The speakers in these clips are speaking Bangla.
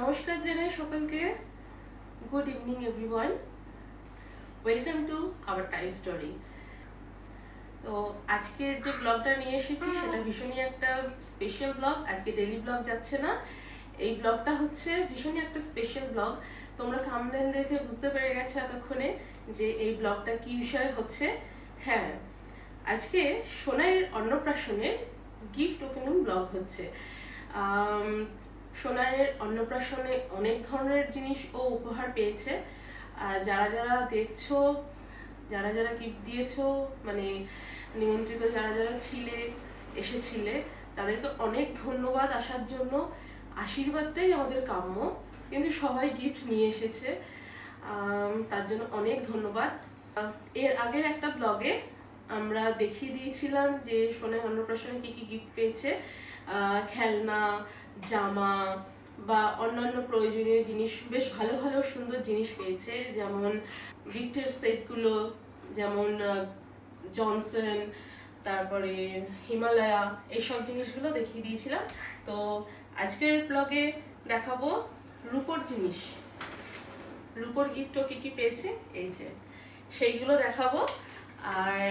নমস্কার জানাই সকলকে। Good evening everyone, welcome to our time story. তো আজকে যে ব্লগটা নিয়ে এসেছি সেটা ভীষণই একটা স্পেশাল ব্লগ। আজকে ডেইলি ব্লগ যাচ্ছে না, এই ব্লগটা হচ্ছে ভীষণই একটা স্পেশাল ব্লগ। তোমরা থাম্বনেল দেখে বুঝতে পেরে গেছো এতক্ষণে যে এই ব্লগটা কি বিষয় হচ্ছে। হ্যাঁ, আজকে সোনাইয়ের অন্নপ্রাশনের গিফট ওপেনিং ব্লগ হচ্ছে। সোনাইয়ের অন্নপ্রাশনে অনেক ধরনের জিনিস ও উপহার পেয়েছে। যারা যারা দেখছো, যারা যারা গিফট দিয়েছো, মানে নিমন্ত্রিত যারা যারা এসেছিলে, তাদেরকে অনেক ধন্যবাদ আসার জন্য। আশীর্বাদটাই আমাদের কাম্য, কিন্তু সবাই গিফট নিয়ে এসেছে, তার জন্য অনেক ধন্যবাদ। এর আগের একটা ব্লগে আমরা দেখিয়ে দিয়েছিলাম যে সোনাই অন্নপ্রাশনে কি কি গিফট পেয়েছে। খেলনা, জামা বা অন্যান্য প্রয়োজনীয় জিনিস, বেশ ভালো ভালো সুন্দর জিনিস পেয়েছে। যেমন গিফটের সেটগুলো, যেমন জনসন, তারপরে হিমালয়া, এইসব জিনিসগুলো দেখিয়ে দিয়েছিলাম। তো আজকের ব্লগে দেখাবো রূপোর জিনিস, রূপোর গিফটও কি কি পেয়েছে, এই যে সেইগুলো দেখাবো। আর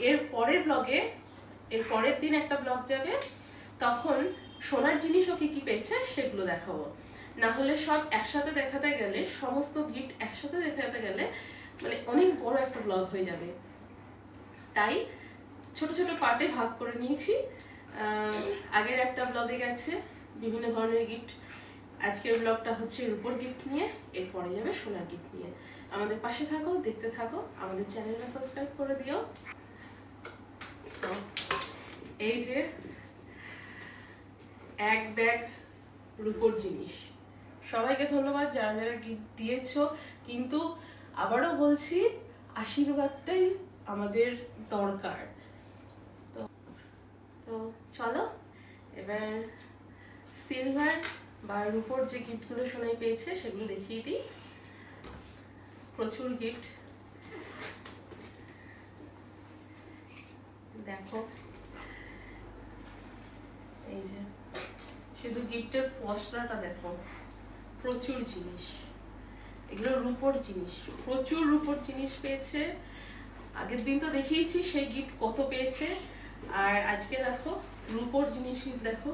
এর পরের ব্লগে, এর পরের দিন একটা ব্লগ যাবে, তখন সোনার জিনিসও কি কি পেয়েছে সেগুলো দেখাবো। না হলে সব একসাথে দেখাতে গেলে, সমস্ত গিফট একসাথে দেখাতে গেলে মানে অনেক বড় একটা ব্লগ হয়ে যাবে। তাই ছোট ছোট পার্টে ভাগ করে নিয়েছি। আগের একটা ব্লগে গেছে বিভিন্ন ধরনের গিফট, আজকের ব্লগটা হচ্ছে রূপোর গিফট নিয়ে, এরপরে যাবে সোনার গিফট নিয়ে। আমাদের পাশে থাকো, দেখতে থাকো, আমাদের চ্যানেলটা সাবস্ক্রাইব করে দিও। তো এই যে এক ব্যাগ রূপোর জিনিস, সবাইকে ধন্যবাদ যারা যারা গিফট দিয়েছো। কিন্তু আবারও বলছি, আশীর্বাদটাই আমাদের দরকার। তো তো চলো এবার সিলভার বা রূপোর যে গিফটগুলো সোনাই পেয়েছে সেগুলো দেখিয়ে দিই। প্রচুর গিফট, দেখো এই যে শুধু গিফটের পসরাটা দেখো, প্রচুর জিনিস, এগুলো রূপোর জিনিস, প্রচুর রূপোর জিনিস পেয়েছে। আগের দিন তো দেখিয়েছি সেই গিফট কত পেয়েছে, আর আজকে দেখো রূপোর জিনিস, দেখো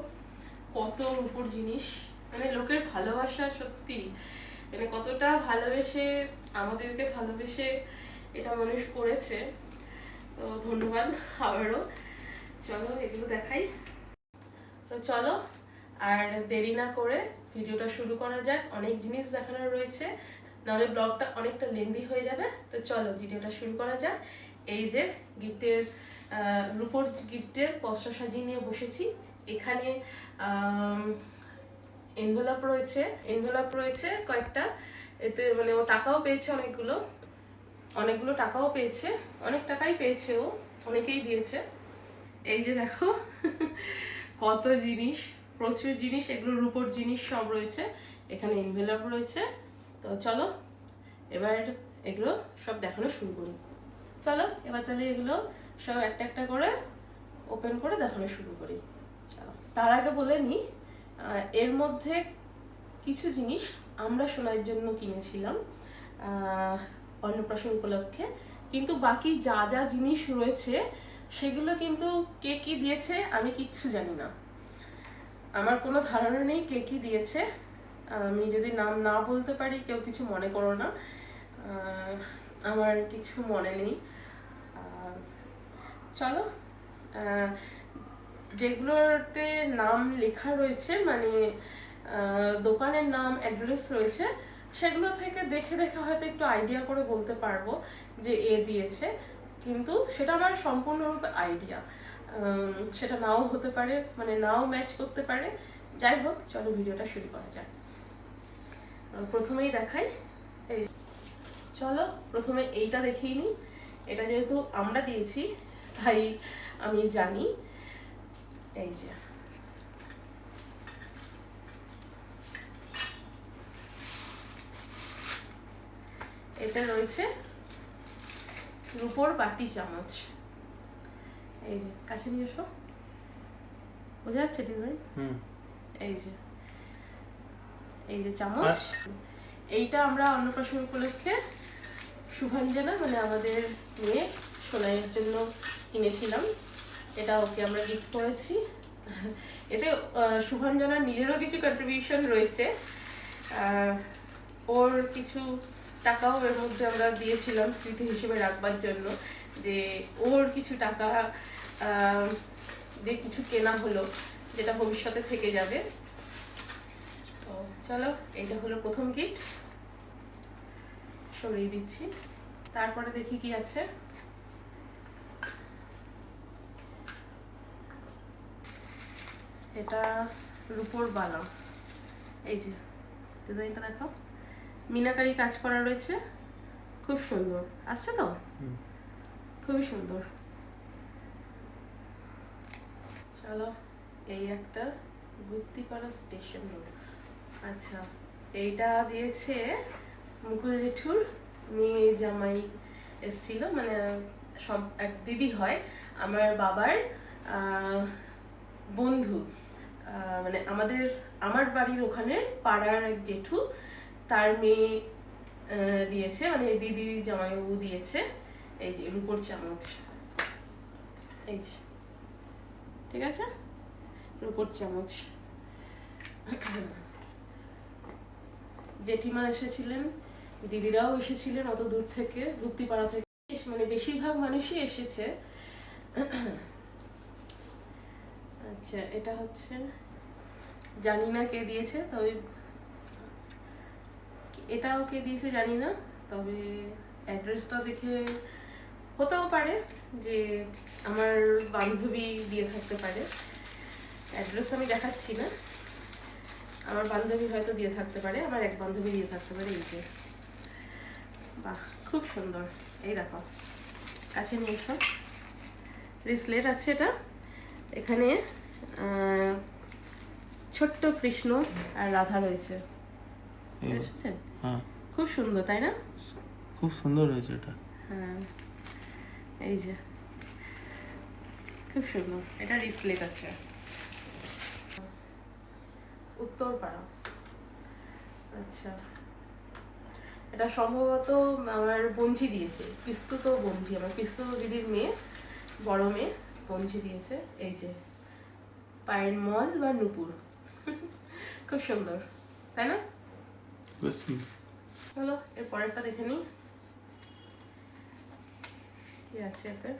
কত রূপোর জিনিস। মানে লোকের ভালোবাসা সত্যি, মানে কতটা ভালোবেসে, আমাদেরকে ভালোবেসে এটা মানুষ করেছে। তো ধন্যবাদ আবারও। চলো এগুলো দেখাই। তো চলো আর দেরি না করে ভিডিওটা শুরু করা যাক। অনেক জিনিস দেখানোর রয়েছে, নাহলে ব্লগটা অনেকটা লেন্দি হয়ে যাবে। তো চলো ভিডিওটা শুরু করা যাক। এই যে গিফটের, রূপোর গিফটের পসরা সাজিয়ে নিয়ে বসেছি। এখানে এনভেলপ রয়েছে, এনভেলপ রয়েছে কয়েকটা, এতে মানে ও টাকাও পেয়েছে অনেকগুলো, অনেকগুলো টাকাও পেয়েছে, অনেক টাকাই পেয়েছে ও, অনেকেই দিয়েছে। এই যে দেখো কত জিনিস, প্রচুর জিনিস, এগুলো রূপোর জিনিস সব রয়েছে। এখানে এনভেলপ রয়েছে। তো চলো এবার এগুলো সব দেখানো শুরু করি। চলো এবার তাহলে এগুলো সব একটা একটা করে ওপেন করে দেখানো শুরু করি। চলো তার আগে বলে নিই, এর মধ্যে কিছু জিনিস আমরা সোনার জন্য কিনেছিলাম অন্নপ্রাশন উপলক্ষে, কিন্তু বাকি যা যা জিনিস রয়েছে সেগুলো কিন্তু কে কি দিয়েছে আমি কিচ্ছু জানি না, আমার কোনো ধারণা নেই কে কি দিয়েছে। আমি যদি নাম না বলতে পারি কেউ কিছু মনে করো না, আমার কিছু মনে নেই। চলো যেগুলোতে নাম লেখা রয়েছে, মানে দোকানের নাম, অ্যাড্রেস রয়েছে, সেগুলো থেকে দেখে দেখে হয়তো একটু আইডিয়া করে বলতে পারবো যে এ দিয়েছে, কিন্তু সেটা আমার সম্পূর্ণরূপে আইডিয়া, সেটা নাও হতে পারে, মানে নাও ম্যাচ করতে পারে। যাই হোক চলো ভিডিওটা শুরু করা যাক। প্রথমেই দেখাই, এই চলো প্রথমে এইটা দেখিয়ে নিই। এটা যেহেতু আমরা দিয়েছি তাই আমি জানি। এই যে এটা রয়েছে রূপোর বাটি চামচ। এই যে কাছে নিয়ে এসো, বোঝা যাচ্ছে ডিজাইন? এই যে এই যে চামচ, এইটা আমরা অন্নপ্রাশন উপলক্ষে শুভাঞ্জনা মানে আমাদের মেয়ে সোনাইয়ের জন্য কিনেছিলাম। এটা ওকে আমরা গিফট করেছি। এতে শুভাঞ্জনার নিজেরও কিছু কন্ট্রিবিউশন রয়েছে, ওর কিছু টাকাও এর মধ্যে আমরা দিয়েছিলাম স্মৃতি হিসেবে রাখবার জন্য, যে ওর কিছু টাকা দিয়ে কিছু কেনা হলো যেটা ভবিষ্যতে থেকে যাবে। তো চলো, এইটা হলো প্রথম গিফট, সরিয়ে দিচ্ছি। তারপরে দেখি কি আছে। এটা রূপোর বালা, এই যে ডিজাইনটা দেখো, মিনাকারি কাজ করা রয়েছে, খুব সুন্দর আসছে তো, খুবই সুন্দর। চলো, এই একটা গুপ্তিপাড়া স্টেশন রোড। আচ্ছা, এইটা দিয়েছে মুকুল জেঠুর মেয়ে জামাই এসেছিল, মানে এক দিদি হয় আমার বাবার বন্ধু, মানে আমার বাড়ির ওখানে পাড়ার এক জেঠু, তার মেয়ে দিয়েছে, মানে দিদি জামাইবাবু দিয়েছে। এই যে রূপোর চামচ, এই যে, ঠিক আছে, রূপোর চামচ। জেঠিমা এসেছিলেন, দিদিরাও এসেছিলেন অত দূর থেকে, গুপ্তিপাড়া থেকে, মানে বেশিরভাগ মানুষই এসেছে। আচ্ছা, এটা হচ্ছে জানি না কে দিয়েছে, তবে এটাও কে দিয়েছে জানি না, তবে অ্যাড্রেসটা দেখে হতেও পারে যে আমার বান্ধবী দিয়ে থাকতে পারে। অ্যাড্রেস আমি দেখাচ্ছি না, আমার বান্ধবী হয়তো দিয়ে থাকতে পারে, আমার এক বান্ধবী দিয়ে থাকতে পারে। এই যে, বাহ, খুব সুন্দর। এই দেখো, কাছে নিয়ে এসো, ব্রেসলেট আছে এটা, এখানে ছোট্ট কৃষ্ণ আর রাধা রয়েছে, বুঝেছেন? হ্যাঁ, খুব সুন্দর, তাই না? খুব সুন্দর হয়েছে এটা। হ্যাঁ, এই যে, খুব সুন্দর। এটা ব্রেসলেট আছে, উত্তরপাড়া। আচ্ছা, এটা সম্ভবত আমার বঞ্জি দিয়েছে, পিস্তুত বঞ্জি, আমার পিস্তুত দিদির মেয়ে, বড় মেয়ে বঞ্জি দিয়েছে। এই যে পায়ের মল বা নুপুর, খুব সুন্দর, তাই না? চলো, এর পরেরটা দেখে নিই কি আছে এতে।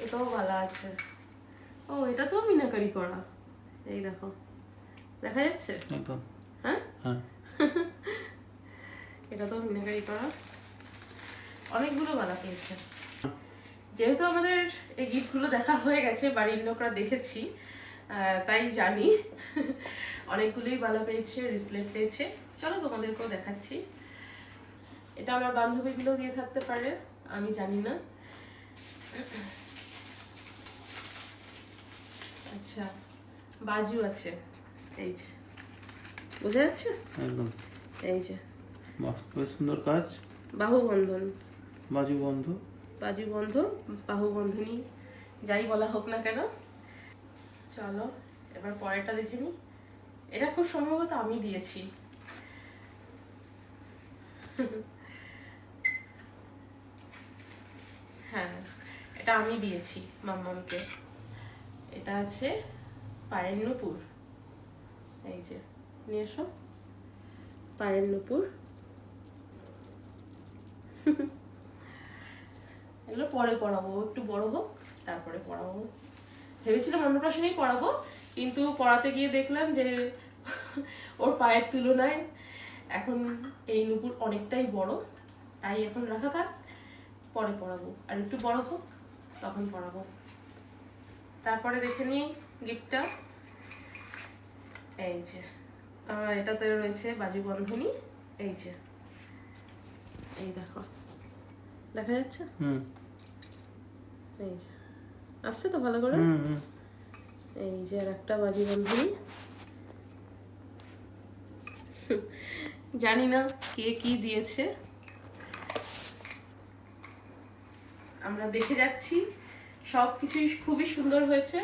এটাও ভালো আছে। ও, এটা তো মিনাকারি করা, এই দেখো, দেখা যাচ্ছে একদম। হ্যাঁ, হ্যাঁ, এটা তো মিনাকারি করা। অনেকগুলো বালা পেয়েছে, যেহেতু আমাদের এই গিফটগুলো দেখা হয়ে গেছে, বাড়ির লোকরা দেখেছি, তাই জানি অনেকগুলোই বালা পেয়েছে, ব্রেসলেট পেয়েছে। চলো, তোমাদেরকেও দেখাচ্ছি। এটা আমার বান্ধবীগুলো দিয়ে থাকতে পারে, আমি জানি না। আচ্ছা, বাজু আছে, এই যে, বোঝা যাচ্ছে একদম। এই যে, বাহ, বেশ সুন্দর কাজ। বাহু বন্ধন, বাজু বন্ধ, বাজু বন্ধ, বাহু বন্ধনী, যাই বলা হোক না কেন। চলো, এবার পরেরটা দেখে নিই। এটা খুব সম্ভবত আমি দিয়েছি। হ্যাঁ, এটা আমি দিয়েছি মাম্মামকে। এটা আছে পায়ের নুপুর, এই যে, নিয়ে এসো, পায়ের নুপুর। এগুলো পরে পড়াবো, একটু বড় হোক তারপরে পড়াবো। ভেবেছিলাম অন্নপ্রাশনেই পড়াবো, কিন্তু পড়াতে গিয়ে দেখলাম যে ওর পায়ের তুলনায় এখন এই নুপুর অনেকটাই বড়, তাই এখন রাখা থাক, পরে পড়াবো, আর একটু বড় হোক তখন পড়াবো। তারপরে দেখে নিই গিফটটা। এই যে, এটাতে রয়েছে বাজু বন্ধনী, এই যে, এই দেখো, দেখা যাচ্ছে? এই যে, আসছে তো ভালো করে? এই যে, আর একটা বাজু বন্ধনী। জানি না কে কি দিয়েছে, আমরা দেখে যাচ্ছি। সব কিছুই খুবই সুন্দর হয়েছে।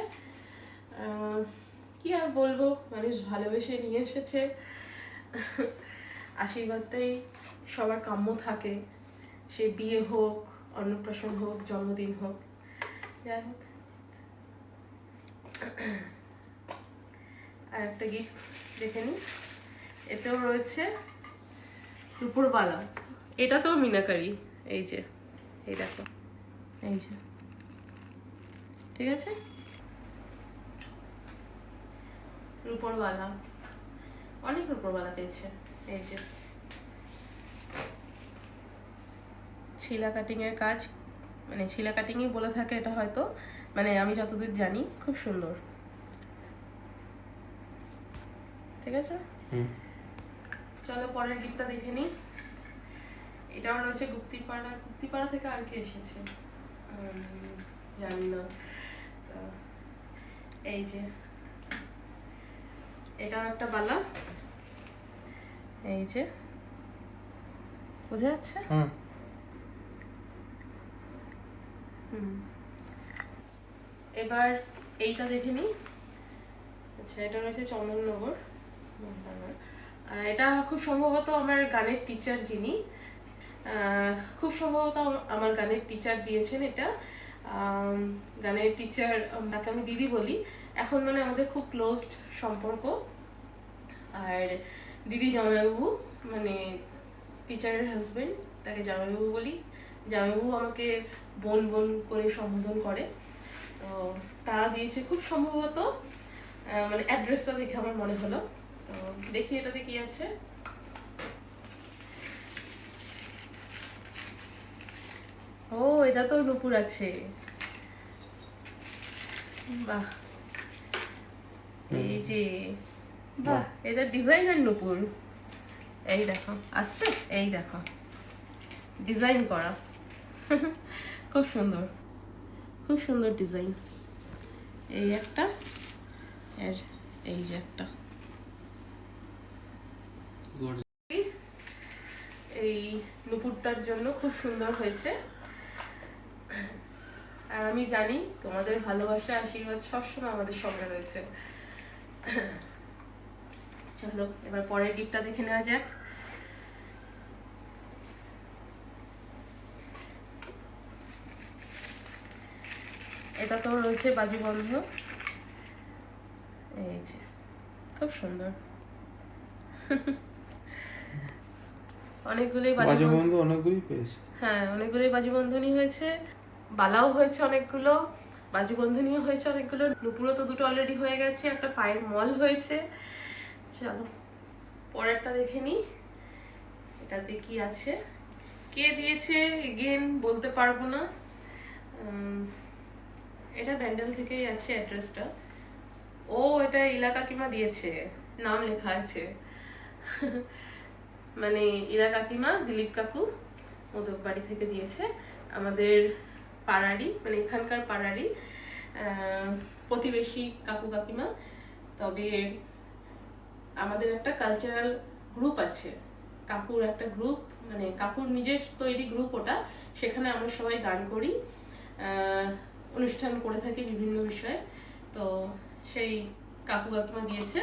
কি কি আর বলবো, মানুষ ভালোবেসে নিয়ে এসেছে। আশীর্বাদটাই সবার কাম্য থাকে, সে বিয়ে হোক, অন্নপ্রাশন হোক, জন্মদিন হোক, যাই হোক। আর একটা গিফট দেখে নিই, এতেও রয়েছে রূপোর বালা। এটা তো মিনাকারি, এই যে, এই দেখো, এই যে, ঠিক আছে, রূপোর বালা, অনেক রূপোর বালা পেয়েছে। এই যে ছিলা কাটিং এর কাজ, মানে ছিলা কাটিংই বলে থাকে এটা হয়তো, মানে আমি যতদূর জানি খুব সুন্দর, ঠিক আছে। চলো পরের গিফটটা দেখে নিই। এটাও রয়েছে গুপ্তিপাড়া। গুপ্তিপাড়া থেকে আর কি এসেছে জানি না। এই যে এটাও একটা বালা, এই যে, বোঝা যাচ্ছে? এবার এইটা দেখে নিই। আচ্ছা, এটা রয়েছে চন্দননগর। এটা খুব সম্ভবত আমার গানের টিচার, যিনি খুব সম্ভবত আমার গানের টিচার দিয়েছেন এটা। গানের টিচার, তাকে আমি দিদি বলি এখন, মানে আমাদের খুব ক্লোজড সম্পর্ক। আর দিদি জামাইবাবু, মানে টিচারের হাজবেন্ড, তাকে জামাইবাবু বলি। জামাইবাবু আমাকে বোন বোন করে সম্বোধন করে। তো তারা দিয়েছে খুব সম্ভবত, মানে অ্যাড্রেসটা দেখে আমার মনে হলো। তো দেখি এটাতে কি আছে। ও, এটা তো নুপুর আছে, বাহ। এই যে, বাহ, এটা ডিজাইনার নুপুর। এই দেখো আসছে, এই দেখো ডিজাইন করা, খুব সুন্দর, খুব সুন্দর ডিজাইন। এই একটা, এর এই যে একটা, এই নুপুরটার জন্য খুব সুন্দর হয়েছে। আর আমি জানি তোমাদের ভালোবাসা, আশীর্বাদ সবসময় আমাদের সঙ্গে রয়েছে। চলো এবার পরের গিফটটা দেখে নেওয়া যাক। এটা তো রয়েছে বাজুবন্ধ, এই যে, খুব সুন্দর। অনেকগুলোই বাজুবন্ধ, অনেকগুলি পেয়েছে। হ্যাঁ, অনেকগুলোই বাজুবন্ধনী হয়েছে, বালাও হয়েছে অনেকগুলো, বাজুবন্ধনীও হয়েছে অনেকগুলো। নুপুরও তো দুটো অলরেডি হয়ে গেছে, একটা পায়ের মল হয়েছে। চলো পরেরটা দেখে নিই, এটাতে কি আছে, কে দিয়েছে এগেন বলতে পারবো না। এটা ব্যান্ডেল থেকেই আছে অ্যাড্রেসটা। ও, এটা ইলা কাকিমা দিয়েছে, নাম লেখা আছে। মানে ইলা কাকিমা, দিলীপ কাকু মোদক বাড়ি থেকে দিয়েছে, আমাদের পাড়ারই, মানে এখানকার পাড়ারই প্রতিবেশী কাকু কাকিমা। তবে আমাদের একটা কালচারাল গ্রুপ আছে, কাকুর একটা গ্রুপ, মানে কাকুর নিজের তৈরি গ্রুপ ওটা। সেখানে আমরা সবাই গান করি, অনুষ্ঠান করে থাকি বিভিন্ন বিষয়ে। তো সেই কাকু কাকিমা দিয়েছে।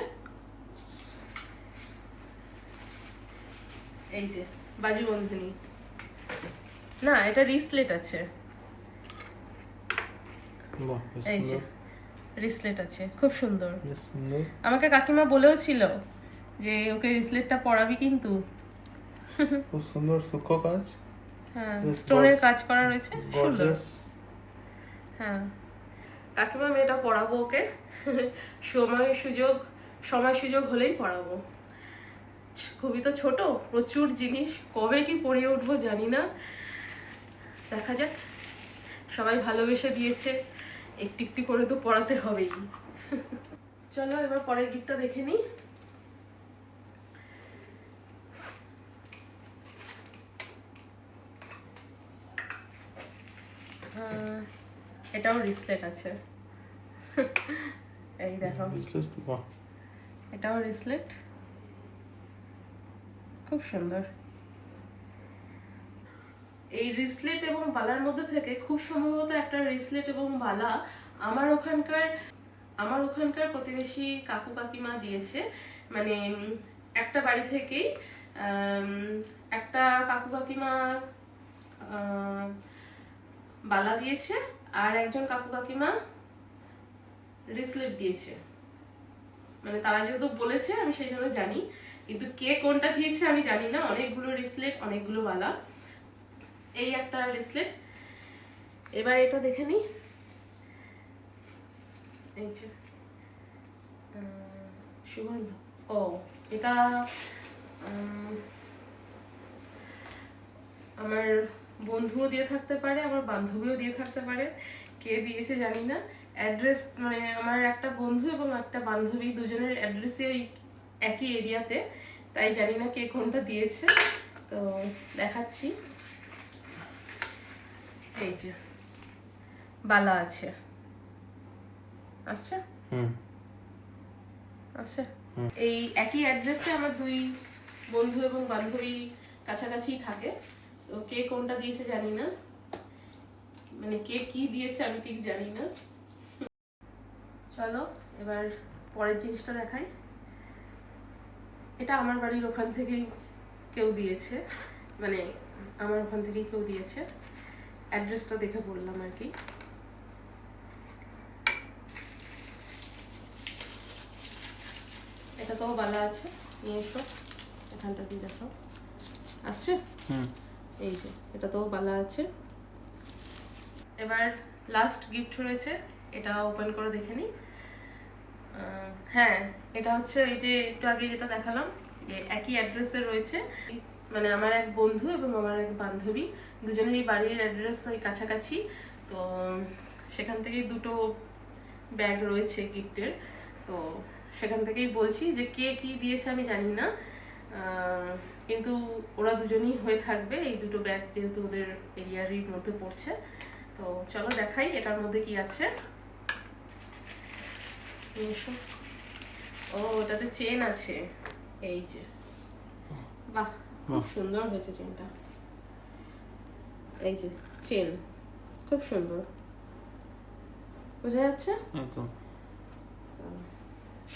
এই যে বাজুবন্ধনী, না এটা রিসলেট আছে, এই যে রিসলেট আছে, খুব সুন্দর। আমাকে কাকিমা বলেও ছিল যে ওকে রিসলেটটা পরাবি, কিন্তু খুব সুন্দর সূক্ষ্ম কাজ, হ্যাঁ, স্টোনের কাজ করা রয়েছে, সুন্দর। হ্যাঁ, কাকিমা আমি এটা পরাবো ওকে, সময় সুযোগ হলেই পরাবো। খুবই তো ছোট, প্রচুর জিনিস, কবে কি পরিয়ে উঠবো জানি না, দেখা যাক। সবাই ভালোবেসে দিয়েছে, একটু একটু করে তো পড়াতে হবেই। চলো এবার পরের গিফটটা দেখে নিই। এটাও রিসলেট আছে, এই দেখো, এটাও রিসলেট, খুব সুন্দর। এই রিসলেট এবং বালার মধ্যে থেকে খুব সম্ভবত একটা রিসলেট এবং বালা আমার ওখানকার আমার ওখানকার প্রতিবেশী কাকু কাকিমা দিয়েছে, মানে একটা বাড়ি থেকেই একটা কাকু কাকিমা বালা দিয়েছে, আর একজন কাকু কাকিমা রিসলেট দিয়েছে। মানে তারা যেহেতু বলেছে আমি সেই জন্য জানি, কিন্তু কে কোনটা দিয়েছে আমি জানি না। অনেকগুলো রিসলেট, অনেকগুলো বালা, এই একটা রিসলেট। এবার এটা দেখে নি, এই যে সুগন্ধ। ও এটা আমার বন্ধুও দিয়ে থাকতে পারে, আমার বান্ধবীও দিয়ে থাকতে পারে, কে দিয়েছে জানি না। অ্যাড্রেস মানে আমার একটা বন্ধু এবং একটা বান্ধবী দুজনের অ্যাড্রেসে ওই একই এরিয়াতে, তাই জানি না কে কোনটা দিয়েছে। তো দেখাচ্ছি, এই যে বালা আছে, আচ্ছা আচ্ছা, এই একই অ্যাড্রেসে আমার দুই বন্ধু এবং বান্ধবী কাছাকাছি থাকে। তো কে কোনটা দিয়েছে জানি না, মানে কে কি দিয়েছে আমি ঠিক জানি না। চলো এবার পরের জিনিসটা দেখাই। এটা আমার বাড়ির ওখান থেকেই কেউ দিয়েছে, মানে আমার ওখান থেকেই কেউ দিয়েছে, অ্যাড্রেসটা দেখে বললাম আর কি। এটা তো বালা আছে, নিয়ে এসো, এখানটা দিয়ে দেখো, আসছে? এই যে এটা তো বালা আছে। এবার লাস্ট গিফট রয়েছে, এটা ওপেন করে দেখে নিই। হ্যাঁ, এটা হচ্ছে এই যে একটু আগে যেটা দেখালাম, যে একই অ্যাড্রেসে রয়েছে, মানে আমার এক বন্ধু এবং আমার এক বান্ধবী দুজনেরই বাড়ির অ্যাড্রেস ওই কাছাকাছি। তো সেখান থেকেই দুটো ব্যাগ রয়েছে গিফটের। তো সেখান থেকেই বলছি যে কে কি দিয়েছে আমি জানি না, কিন্তু ওরা দুজনই হয়ে থাকবে, এই দুটো ব্যাগ যেহেতু ওদের এরিয়ারই মধ্যে পড়ছে। তো চলো দেখাই এটার মধ্যে কি আছে। ও ওটাতে চেন আছে, এই যে, বাহ খুব সুন্দর হয়েছে চেনটা, এই যে চেন খুব সুন্দর, বোঝা যাচ্ছে।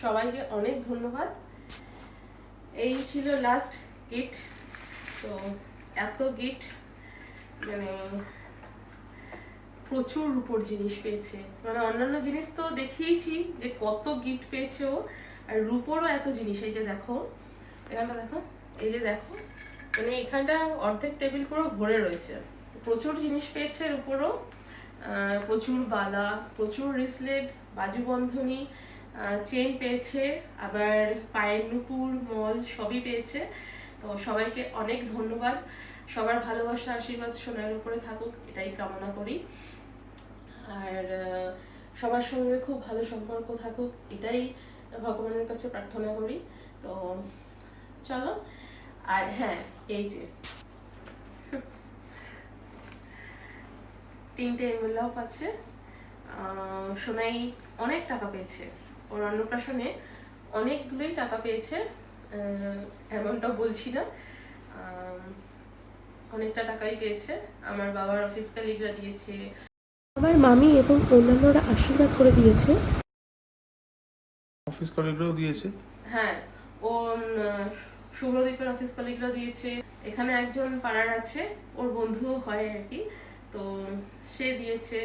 সবাইকে অনেক ধন্যবাদ। এই ছিল লাস্ট গিফট। তো এত গিফট, মানে প্রচুর রূপোর জিনিস পেয়েছে, মানে অন্যান্য জিনিস তো দেখিয়েছি যে কত গিফট পেয়েছে ও, আর রূপোরও এত জিনিস। এই যে দেখো, এখানটা দেখো, এই যে দেখো, মানে এখানটা অর্ধেক টেবিল পুরো ভরে রয়েছে, প্রচুর জিনিস পেয়েছে রূপোরও। প্রচুর বালা, প্রচুর রিসলেট, বাজুবন্ধনী, চেন পেয়েছে, আবার পায়ের নুপুর, মল সবই পেয়েছে। তো সবাইকে অনেক ধন্যবাদ। সবার ভালোবাসা আশীর্বাদ সোনার উপরে থাকুক, এটাই কামনা করি। আর সবার সঙ্গে খুব ভালো সম্পর্ক থাকুক, এটাই ভগবানের কাছে প্রার্থনা করি। তো চলো, আর হ্যাঁ, এই যে 3টে এনভেলপ আছে। সোনাই অনেক টাকা পেয়েছে, ওর অন্নপ্রাশনে অনেকগুলোই টাকা পেয়েছে, এমনটা বলছি না, অনেকটা টাকাই পেয়েছে। আমার বাবার অফিস কলিগরা দিয়েছে, আমার মামি এবং অন্যান্যরা আশীর্বাদ করে দিয়েছে। অফিস কলিগরাও দিয়েছে। হ্যাঁ, ও শুভ্রদীপের অফিস কলিগরা দিয়েছে। এখানে একজন পাড়ার আছে, ওর বন্ধুও হয় আর কি, তো সে দিয়েছে।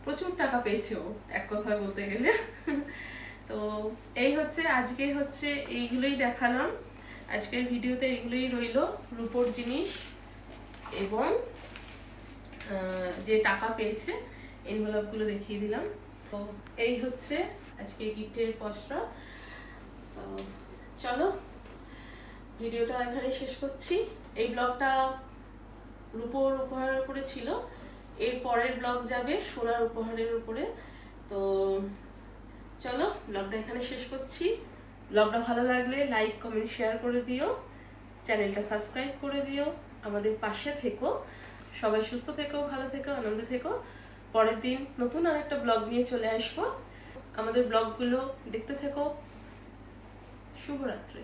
প্রচুর টাকা পেয়েছে ও, এক কথায় বলতে গেলে। তো এই হচ্ছে আজকে হচ্ছে এইগুলোই দেখালাম, আজকের ভিডিওতে এইগুলোই রইলো, রূপোর জিনিস এবং যে টাকা পেয়েছে এনভেলপ গুলো দেখিয়ে দিলাম। তো এই হচ্ছে আজকে গিফটের পসরা। তো চলো ভিডিওটা এখানে শেষ করছি। এই ব্লগটা রূপোর উপহারের উপরে ছিল, এর পরের ব্লগ যাবে সোনার উপহারের উপরে। তো চলো ব্লগটা এখানে শেষ করছি। ব্লগটা ভালো লাগলে লাইক কমেন্ট শেয়ার করে দিও, চ্যানেলটা সাবস্ক্রাইব করে দিও, আমাদের পাশে থেকো। সবাই সুস্থ থেকো, ভালো থেকো, আনন্দে থেকো। পরের দিন নতুন আরেকটা ব্লগ নিয়ে চলে আসবো, আমাদের ব্লগগুলো দেখতে থেকো। শুভরাত্রি।